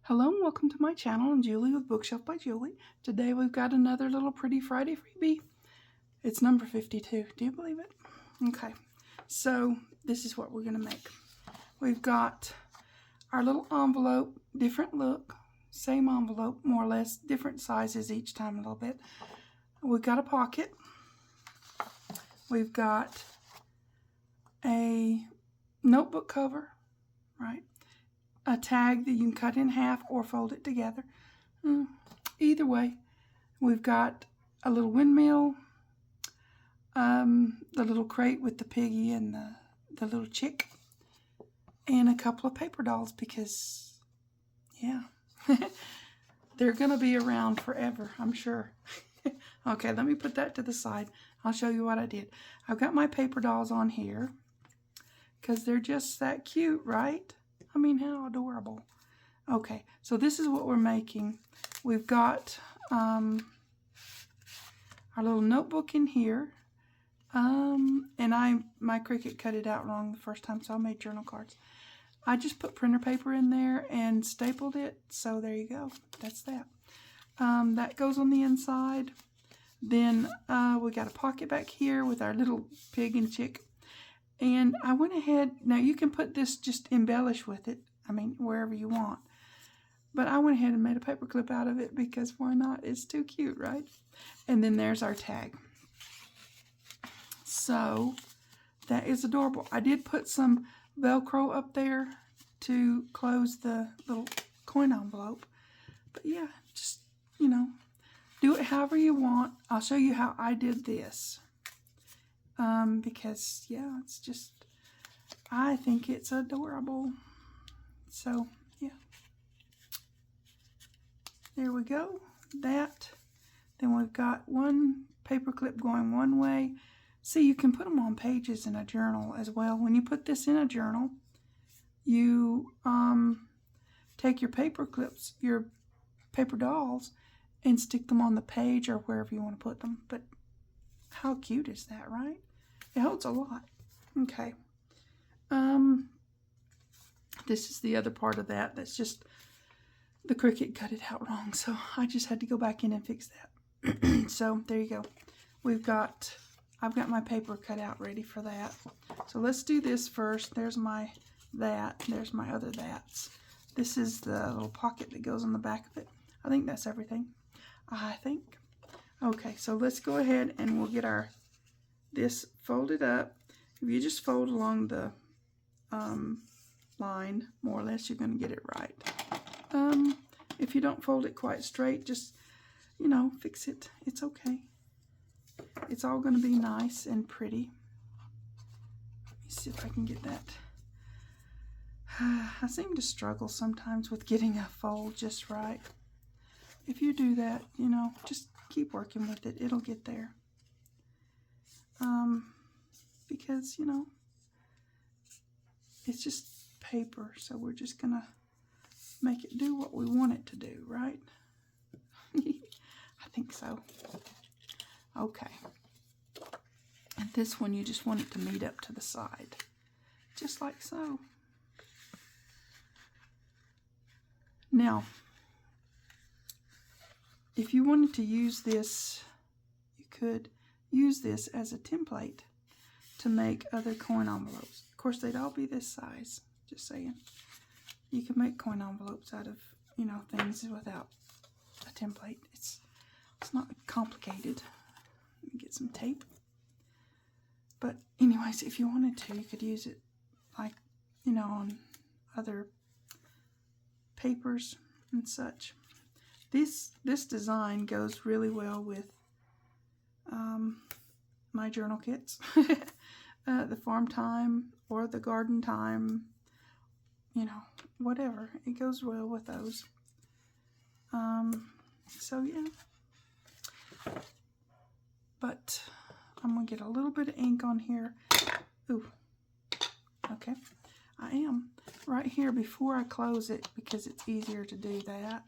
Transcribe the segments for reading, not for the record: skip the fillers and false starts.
Hello and welcome to my channel. I'm Julie with Bookshelf by Julie. Today we've got another little Pretty Friday freebie. It's number 52. Do you believe it? Okay, so this is what we're going to make. We've got our little envelope, different look, same envelope, more or less, different sizes each time a little bit. We've got a pocket. We've got a notebook cover, right? A tag that you can cut in half or fold it together. Either way, we've got a little windmill, the little crate with the piggy and the little chick, and a couple of paper dolls because, yeah, they're going to be around forever, I'm sure. Okay, let me put that to the side. I'll show you what I did. I've got my paper dolls on here because they're just that cute, right? I mean, how adorable. Okay, so this is what we're making. We've got our little notebook in here. And my Cricut cut it out wrong the first time, so I made journal cards. I just put printer paper in there and stapled it, so there you go. That's that. That goes on the inside. Then we got a pocket back here with our little pig and chick. And I went ahead, now you can put this, just embellish with it, I mean, wherever you want. But I went ahead and made a paper clip out of it because why not? It's too cute, right? And then there's our tag. So that is adorable. I did put some Velcro up there to close the little coin envelope. But yeah, just, you know, do it however you want. I'll show you how I did this. Because, yeah, it's just, I think it's adorable. So, yeah. There we go. That. Then we've got one paper clip going one way. See, you can put them on pages in a journal as well. When you put this in a journal, you take your paper clips, your paper dolls, and stick them on the page or wherever you want to put them. But how cute is that, right? It holds a lot. Okay. This is the other part of that. That's just, the Cricut cut it out wrong, so I just had to go back in and fix that. So, there you go. I've got my paper cut out ready for that. So, let's do this first. There's my that. There's my other that's. This is the little pocket that goes on the back of it. I think that's everything. I think. Okay, so let's go ahead and we'll get this folded up. If you just fold along the line, more or less, you're going to get it right. If you don't fold it quite straight, just, you know, fix it. It's okay. It's all going to be nice and pretty. Let me see if I can get that. I seem to struggle sometimes with getting a fold just right. If you do that, you know, just keep working with it. It'll get there. Because, you know, it's just paper, so we're just gonna make it do what we want it to do, right? I think so. Okay. And this one, you just want it to meet up to the side, just like so. Now, if you wanted to use this, you could use this as a template to make other coin envelopes. Of course, they'd all be this size, just saying. You can make coin envelopes out of, you know, things without a template. It's not complicated. Let me get some tape. But anyways, if you wanted to, you could use it like, you know, on other papers and such. This design goes really well with my journal kits. The farm time or the garden time, you know, whatever. It goes well with those. So yeah. But I'm going to get a little bit of ink on here. Ooh. Okay. I am right here before I close it because it's easier to do that.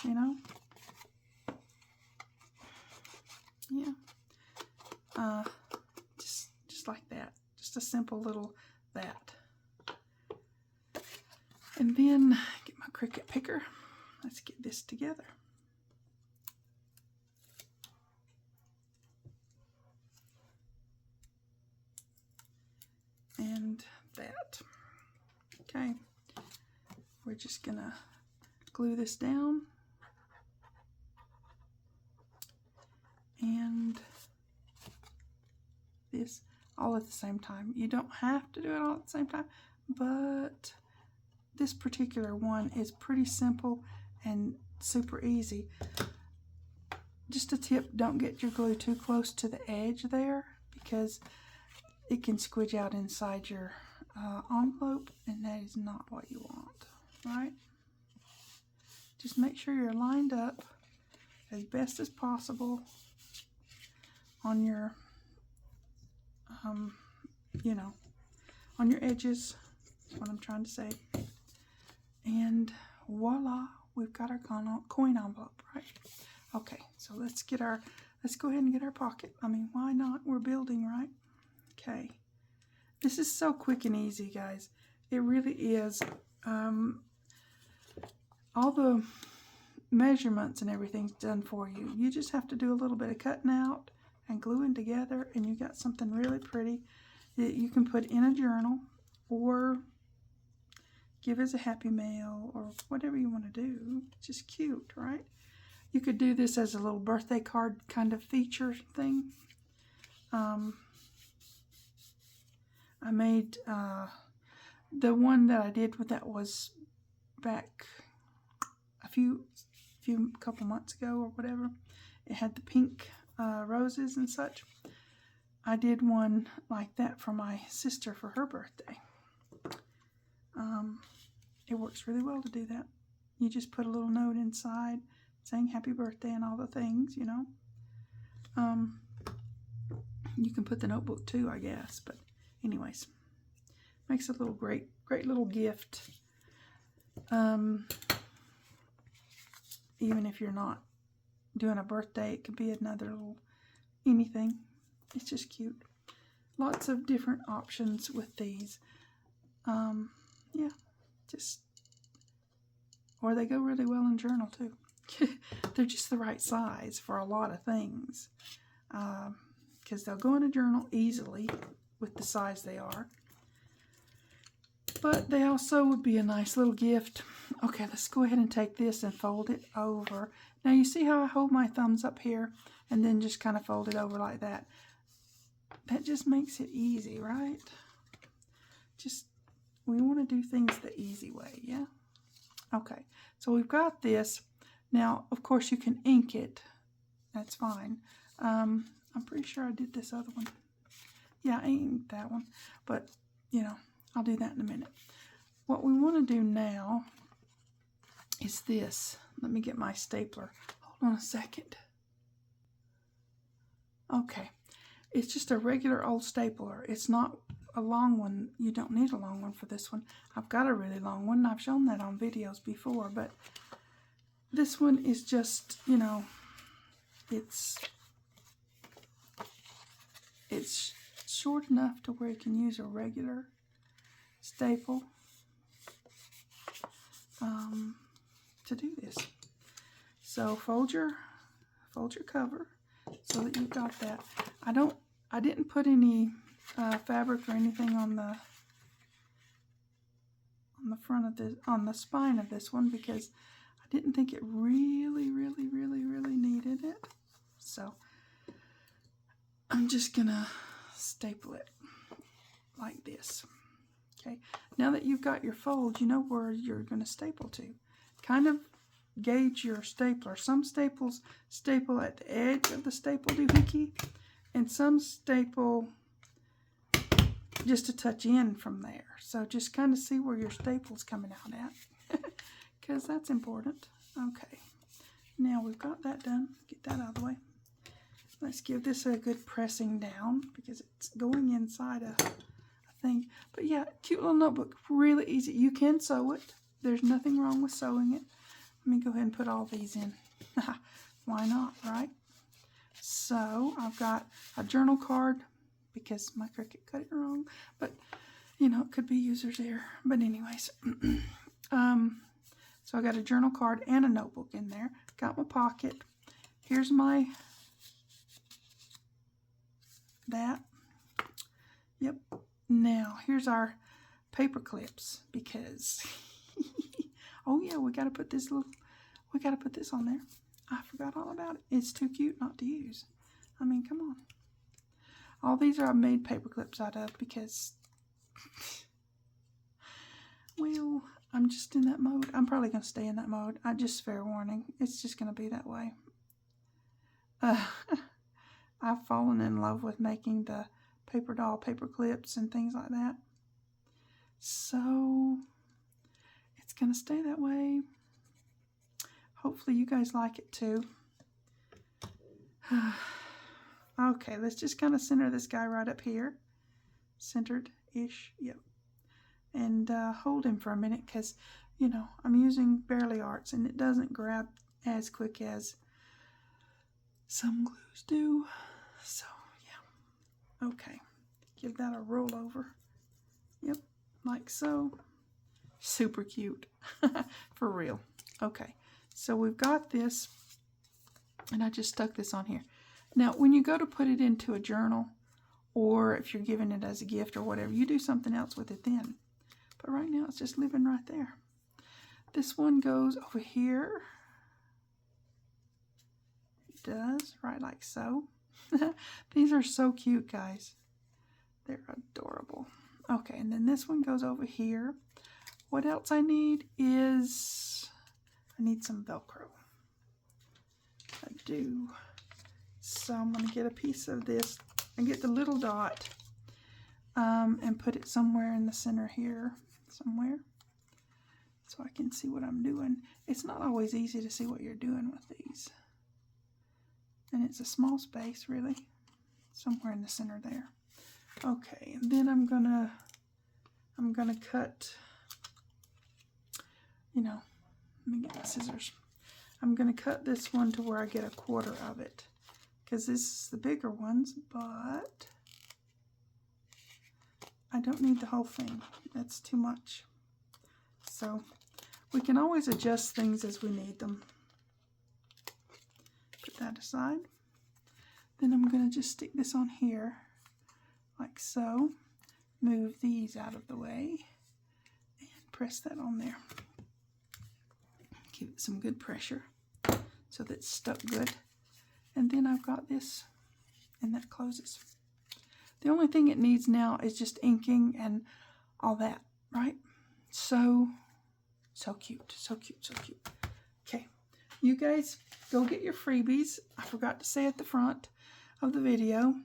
You know? Yeah. Just like that. just a simple little that. And then get my Cricut picker. Let's get this together. And that. Okay. We're just gonna glue this down. And this all at the same time. You don't have to do it all at the same time, but this particular one is pretty simple and super easy. Just a tip, don't get your glue too close to the edge there, because it can squidge out inside your envelope, and that is not what you want, right? Just make sure you're lined up as best as possible on your, you know, on your edges. That's what I'm trying to say. And voila, we've got our coin envelope, right? Okay, so let's go ahead and get our pocket. I mean, why not? We're building, right? Okay. This is so quick and easy, guys. It really is. All the measurements and everything's done for you. You just have to do a little bit of cutting out and gluing together, and you got something really pretty that you can put in a journal or give as a happy mail or whatever you want to do. It's just cute, right? You could do this as a little birthday card kind of feature thing. I made the one that I did with that was back a couple months ago or whatever. It had the pink roses and such. I did one like that for my sister for her birthday. It works really well to do that. You just put a little note inside saying happy birthday and all the things, you know. You can put the notebook too, I guess, but anyways, makes a little great little gift. Even if you're not doing a birthday, it could be another little anything. It's just cute. Lots of different options with these. Yeah, or they go really well in journal too. They're just the right size for a lot of things, because they'll go in a journal easily with the size they are, but they also would be a nice little gift. Okay, let's go ahead and take this and fold it over. Now you see how I hold my thumbs up here and then just kind of fold it over like that. That just makes it easy, right? We want to do things the easy way, yeah? Okay, so we've got this. Now, of course, you can ink it. That's fine. I'm pretty sure I did this other one. Yeah, I inked that one. But, you know, I'll do that in a minute. What we want to do now is this. Let me get my stapler. Hold on a second. Okay. It's just a regular old stapler. It's not a long one. You don't need a long one for this one. I've got a really long one. I've shown that on videos before, but this one is just, you know, it's short enough to where you can use a regular staple to do this. So fold your cover so that you've got that. I didn't put any fabric or anything on the front of this, on the spine of this one, because I didn't think it really needed it. So I'm just gonna staple it like this. Okay, now that you've got your fold, you know where you're gonna staple to. Kind of gauge your stapler. Some staples staple at the edge of the staple doohickey, and some staple just a touch in from there. So just kind of see where your staple's coming out at, because that's important. Okay, now we've got that done. Get that out of the way. Let's give this a good pressing down, because it's going inside a thing. But yeah, cute little notebook, really easy. You can sew it. There's nothing wrong with sewing it. Let me go ahead and put all these in. Why not, right? So I've got a journal card because my Cricut cut it wrong. But, you know, it could be user's error. But anyways, so I got a journal card and a notebook in there. Got my pocket. Here's my, that. Yep. Now, here's our paper clips because, oh yeah, we got to put this on there. I forgot all about it. It's too cute not to use. I mean, come on. All these are made paper clips out of because, well, I'm just in that mode. I'm probably going to stay in that mode. I just, fair warning, it's just going to be that way. I've fallen in love with making the paper doll paper clips and things like that. So, it's going to stay that way. Hopefully you guys like it too. Okay, let's just kind of center this guy right up here. Centered-ish, yep. And hold him for a minute because, you know, I'm using Barely Arts and it doesn't grab as quick as some glues do. So, yeah. Okay, give that a roll over. Yep, like so. Super cute. For real. Okay, so we've got this, and I just stuck this on here. Now, when you go to put it into a journal, or if you're giving it as a gift or whatever, you do something else with it then. But right now, it's just living right there. This one goes over here. It does, right like so. These are so cute, guys. They're adorable. Okay, and then this one goes over here. What else I need is, I need some Velcro. I do. So I'm going to get a piece of this and get the little dot and put it somewhere in the center here, somewhere, so I can see what I'm doing. It's not always easy to see what you're doing with these. And it's a small space, really, somewhere in the center there. Okay, and then I'm gonna cut, you know, let me get my scissors. I'm gonna cut this one to where I get 1/4 of it, because this is the bigger ones, but I don't need the whole thing. That's too much. So we can always adjust things as we need them. Put that aside. Then I'm going to just stick this on here, like so. Move these out of the way and press that on there. Give it some good pressure so that it's stuck good. And then I've got this, and that closes. The only thing it needs now is just inking and all that, right? So cute, so cute, so cute. Okay, you guys go get your freebies. I forgot to say at the front of the video.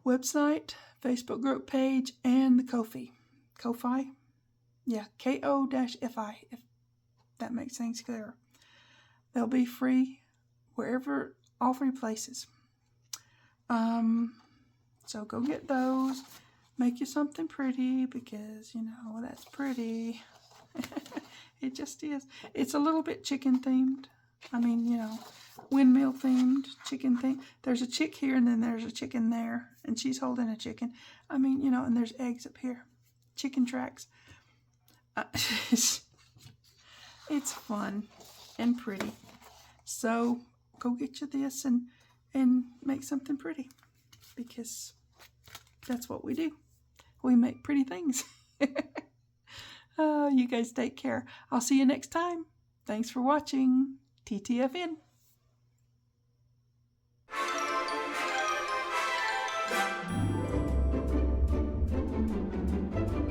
Website, Facebook group page, and the Ko-fi. Ko-fi? Yeah, Ko-fi, if that makes things clearer. They'll be free wherever, all 3 places. So go get those. Make you something pretty because, you know, that's pretty. It just is. It's a little bit chicken themed. I mean, you know, windmill themed, chicken themed. There's a chick here and then there's a chicken there. And she's holding a chicken. I mean, you know, and there's eggs up here. Chicken tracks. It's fun and pretty. So go get you this and make something pretty. Because that's what we do. We make pretty things. You guys take care. I'll see you next time. Thanks for watching. TTFN.